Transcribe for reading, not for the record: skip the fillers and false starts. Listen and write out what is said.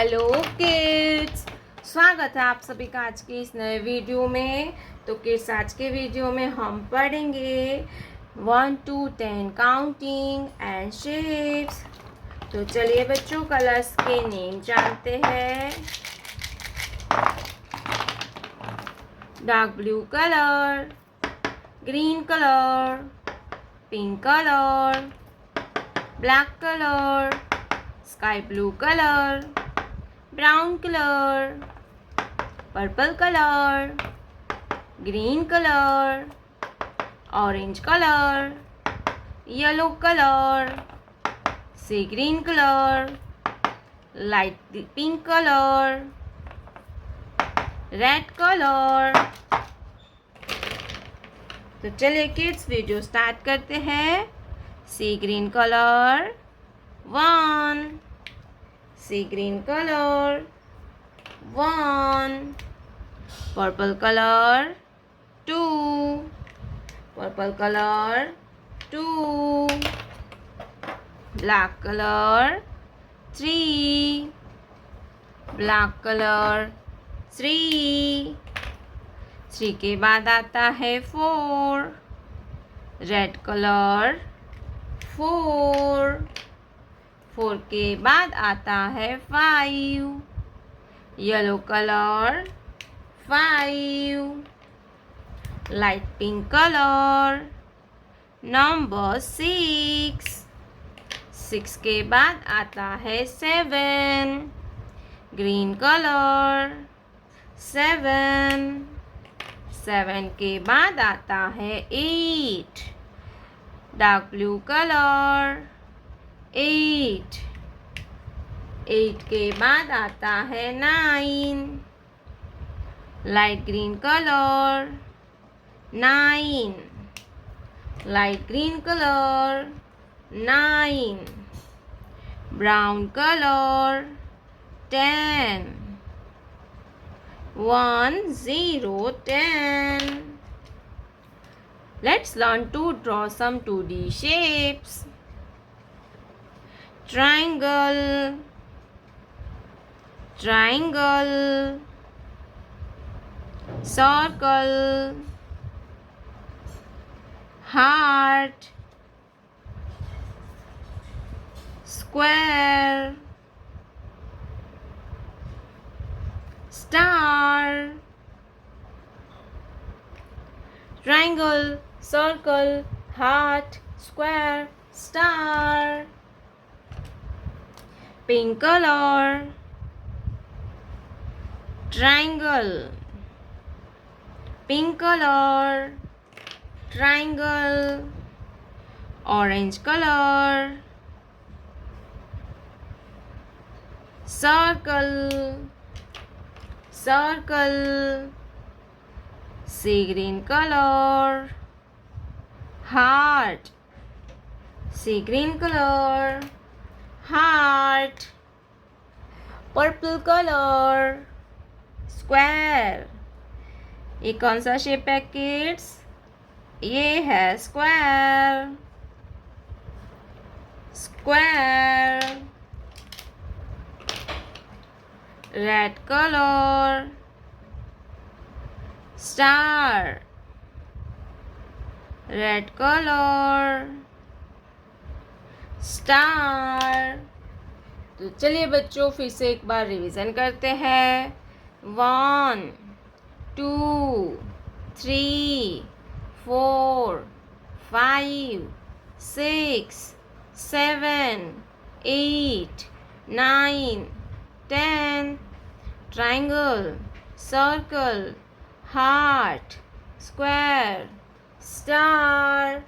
Hello kids, स्वागत है आप सभी का आज के इस नए वीडियो में। तो किड्स, आज के वीडियो में हम पढ़ेंगे 1 to 10 काउंटिंग एंड शेप्स। तो चलिए बच्चों, कलर्स के नेम जानते हैं। Dark blue colour, green colour, pink colour, black colour, sky blue colour, brown color, purple color, green color, orange color, yellow color, sea green color, light pink color, red color। तो चलिए kids, video start करते हैं। सी green colour 1, sea green color 1, purple color 2, purple color 2, black color 3, black color 3, 3 के बाद आता है 4, red color 4, 4 के बाद आता है 5, yellow colour 5, light pink colour number 6, 6 के बाद आता है 7, ग्रीन कलर 7, 7 के बाद आता है 8, डार्क ब्लू कलर 8, 8 के बाद आता है 9, light green colour 9, light green colour 9, brown colour 10, 1 0 10। Let's learn to draw some 2D shapes. Triangle, triangle, circle, heart, square, star, triangle, circle, heart, square, star, pink color, triangle, pink color, triangle, orange color, circle, circle, sea green color, heart, sea green color, heart, purple colour, square. ये कौन सा shape है kids? ये है square, square. Red colour, star, red colour, star. तो चलिए बच्चों, फिर से एक बार रिवीजन करते हैं। 1 2 3 4 5 6 7 8 9 10। Triangle, circle, heart, square, star.